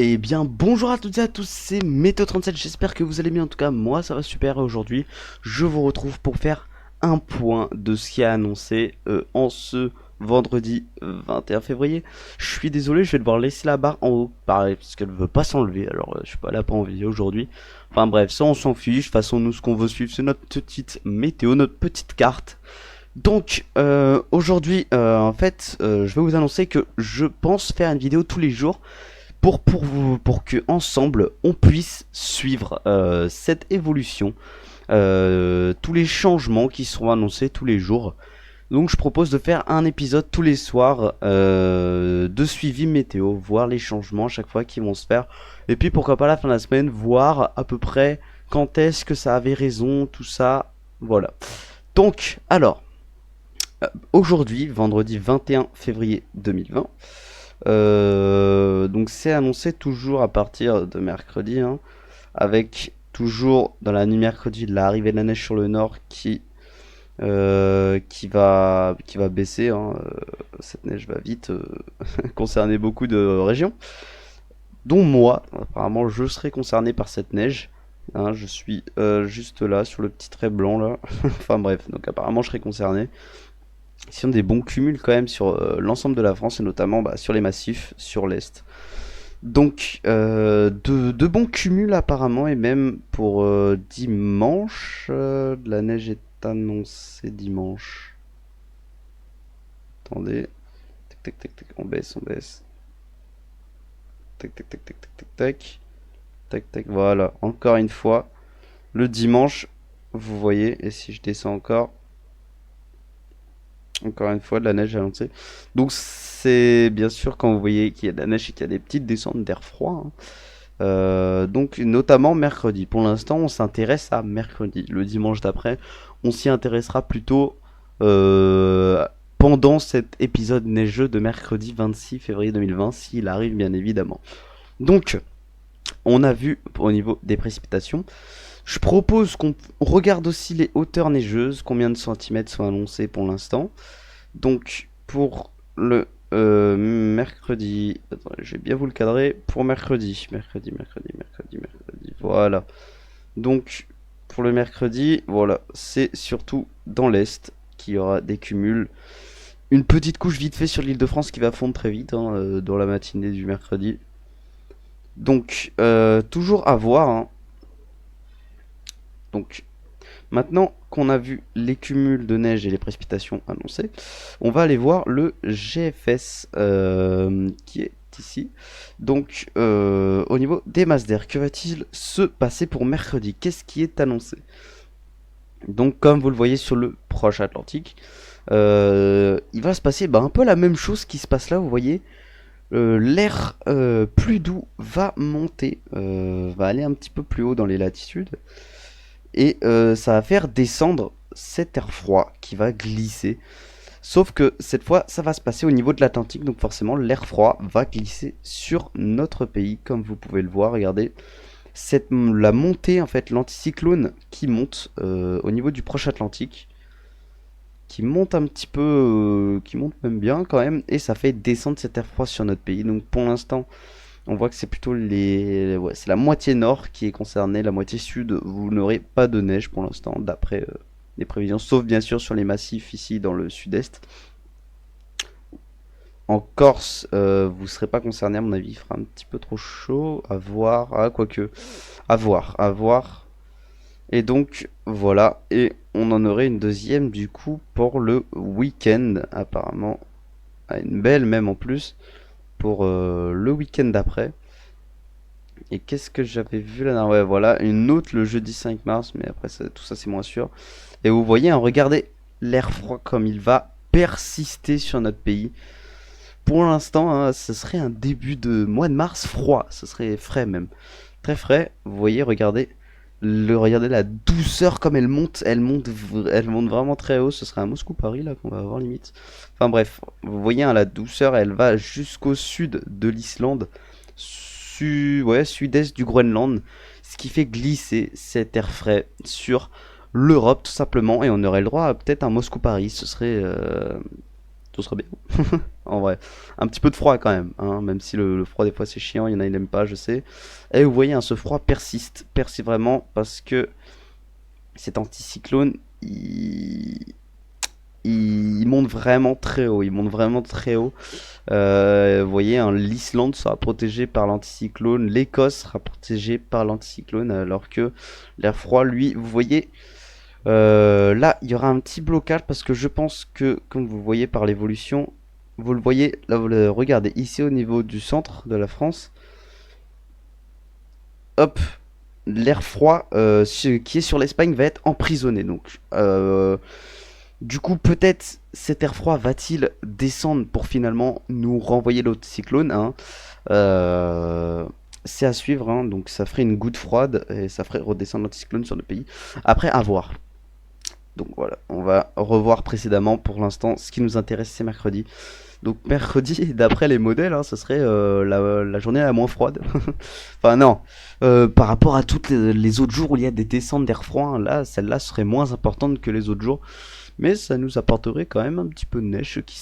Eh bien, bonjour à toutes et à tous, c'est Météo37, j'espère que vous allez bien. En tout cas, moi ça va super. Et aujourd'hui, je vous retrouve pour faire un point de ce qui est annoncé en ce vendredi 21 février. Je suis désolé, je vais devoir laisser la barre en haut, pareil, parce qu'elle ne veut pas s'enlever. Alors, je suis pas là pour en vidéo aujourd'hui. Enfin bref, ça on s'en fiche. De toute façon, nous, ce qu'on veut suivre, c'est notre petite météo, notre petite carte. Donc aujourd'hui, en fait, je vais vous annoncer que je pense faire une vidéo tous les jours pour que ensemble on puisse suivre cette évolution, tous les changements qui seront annoncés tous les jours. Donc je propose de faire un épisode tous les soirs de suivi météo, voir les changements à chaque fois qui vont se faire. Et puis pourquoi pas à la fin de la semaine, voir à peu près quand est-ce que ça avait raison, tout ça. Voilà. Donc, alors, aujourd'hui, vendredi 21 février 2020, donc c'est annoncé toujours à partir de mercredi, hein, avec toujours dans la nuit mercredi l'arrivée de la neige sur le nord qui va baisser, hein. Cette neige va vite concerner beaucoup de régions, dont moi. Apparemment, je serai concerné par cette neige. Hein, je suis juste là sur le petit trait blanc là. Enfin bref, donc apparemment je serai concerné. Ils ont des bons cumuls quand même sur l'ensemble de la France et notamment sur les massifs, sur l'Est. Donc de bons cumuls apparemment et même pour dimanche, de la neige est annoncée dimanche. Attendez, tac tac tac tac, on baisse, on baisse. Tac tac tac tac tac tac tac, tac tac, voilà, encore une fois, le dimanche, vous voyez, et si je descends encore une fois, de la neige annoncée. Donc c'est bien sûr quand vous voyez qu'il y a de la neige et qu'il y a des petites descentes d'air froid, hein. Donc notamment mercredi. Pour l'instant, on s'intéresse à mercredi. Le dimanche d'après, on s'y intéressera plutôt pendant cet épisode neigeux de mercredi 26 février 2020, s'il arrive bien évidemment. Donc, on a vu au niveau des précipitations. Je propose qu'on regarde aussi les hauteurs neigeuses, combien de centimètres sont annoncés pour l'instant. Donc pour le mercredi, attendez, je vais bien vous le cadrer, pour mercredi, voilà. Donc pour le mercredi, voilà, c'est surtout dans l'Est qu'il y aura des cumuls. Une petite couche vite fait sur l'Île-de-France qui va fondre très vite, hein, dans la matinée du mercredi. Donc toujours à voir, hein. Donc maintenant qu'on a vu les cumuls de neige et les précipitations annoncées, on va aller voir le GFS qui est ici. Donc au niveau des masses d'air, que va-t-il se passer pour mercredi? Qu'est-ce qui est annoncé? Donc comme vous le voyez sur le proche Atlantique, il va se passer un peu la même chose qui se passe là, vous voyez. L'air plus doux va monter, va aller un petit peu plus haut dans les latitudes. Et ça va faire descendre cet air froid qui va glisser. Sauf que cette fois, ça va se passer au niveau de l'Atlantique. Donc forcément, l'air froid va glisser sur notre pays. Comme vous pouvez le voir, regardez. La montée, en fait, l'anticyclone qui monte au niveau du proche Atlantique. Qui monte un petit peu, qui monte même bien quand même. Et ça fait descendre cet air froid sur notre pays. Donc pour l'instant, on voit que c'est plutôt c'est la moitié nord qui est concernée, la moitié sud, vous n'aurez pas de neige pour l'instant, d'après les prévisions, sauf bien sûr sur les massifs ici dans le sud-est. En Corse, vous ne serez pas concerné, à mon avis, il fera un petit peu trop chaud, à voir, quoique, à voir. Et donc, voilà, et on en aurait une deuxième, du coup, pour le week-end, apparemment, une belle même en plus, pour le week-end d'après. Et qu'est-ce que j'avais vu là? Ouais, voilà, une autre le jeudi 5 mars, mais après tout ça c'est moins sûr. Et vous voyez, hein, regardez l'air froid comme il va persister sur notre pays. Pour l'instant, hein, ce serait un début de mois de mars froid, ce serait frais même. Très frais, vous voyez, regardez la douceur comme elle monte vraiment très haut. Ce serait à Moscou-Paris là qu'on va avoir limite. Enfin bref, vous voyez, hein, la douceur elle va jusqu'au sud de l'Islande, sud-est du Groenland, ce qui fait glisser cet air frais sur l'Europe tout simplement, et on aurait le droit à peut-être un Moscou-Paris. Ce serait Ce serait bien. En vrai. Un petit peu de froid quand même, hein, même si le froid des fois c'est chiant, il y en a qui n'aiment pas, je sais. Et vous voyez, hein, ce froid persiste vraiment parce que cet anticyclone, il monte vraiment très haut, il monte vraiment très haut. Vous voyez, hein, l'Islande sera protégée par l'anticyclone, l'Écosse sera protégée par l'anticyclone, alors que l'air froid, lui, vous voyez, là, il y aura un petit blocage parce que je pense que, comme vous voyez par l'évolution, vous le voyez, là, vous le regardez ici au niveau du centre de la France, hop, l'air froid qui est sur l'Espagne va être emprisonné. Donc, du coup, peut-être cet air froid va-t-il descendre pour finalement nous renvoyer l'autre cyclone, hein. Euh, c'est à suivre, hein. Donc ça ferait une goutte froide et ça ferait redescendre l'anticyclone sur le pays. Après, à voir. Donc voilà, on va revoir précédemment. Pour l'instant, ce qui nous intéresse, c'est mercredi. Donc mercredi, d'après les modèles, hein, ce serait la journée la moins froide. Enfin non, par rapport à toutes les autres jours où il y a des descentes d'air froid, hein, là, celle-là serait moins importante que les autres jours. Mais ça nous apporterait quand même un petit peu de neige, ce qui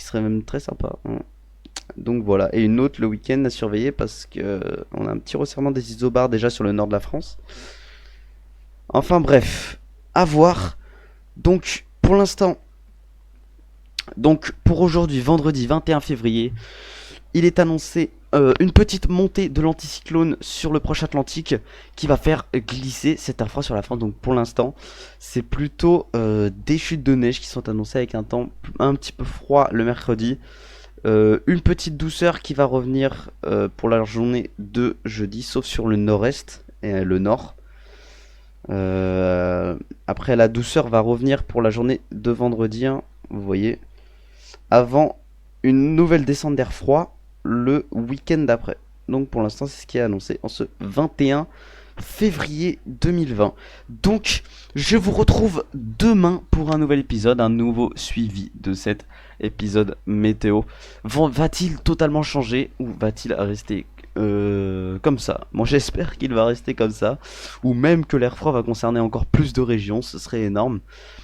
serait même très sympa, hein. Donc voilà, et une autre le week-end à surveiller parce que on a un petit resserrement des isobars déjà sur le nord de la France. Enfin bref, à voir. Donc pour l'instant, donc pour aujourd'hui, vendredi 21 février, il est annoncé une petite montée de l'anticyclone sur le proche Atlantique qui va faire glisser cet air froid sur la France. Donc pour l'instant, c'est plutôt des chutes de neige qui sont annoncées avec un temps un petit peu froid le mercredi. Une petite douceur qui va revenir pour la journée de jeudi, sauf sur le nord-est et le nord. Après, la douceur va revenir pour la journée de vendredi, hein, vous voyez, avant une nouvelle descente d'air froid le week-end d'après. Donc pour l'instant, c'est ce qui est annoncé en ce 21 février 2020. Donc, je vous retrouve demain pour un nouvel épisode, un nouveau suivi de cet épisode météo. Va-t-il totalement changer ou va-t-il rester comme ça? Moi, j'espère qu'il va rester comme ça, ou même que l'air froid va concerner encore plus de régions, ce serait énorme.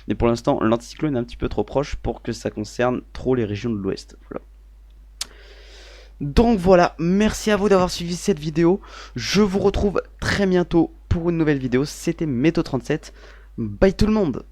Mais pour l'instant, l'anticyclone est un petit peu trop proche pour que ça concerne trop les régions de l'ouest. Voilà. Donc voilà, merci à vous d'avoir suivi cette vidéo. Je vous retrouve très bientôt pour une nouvelle vidéo. C'était Métaux 37. Bye tout le monde!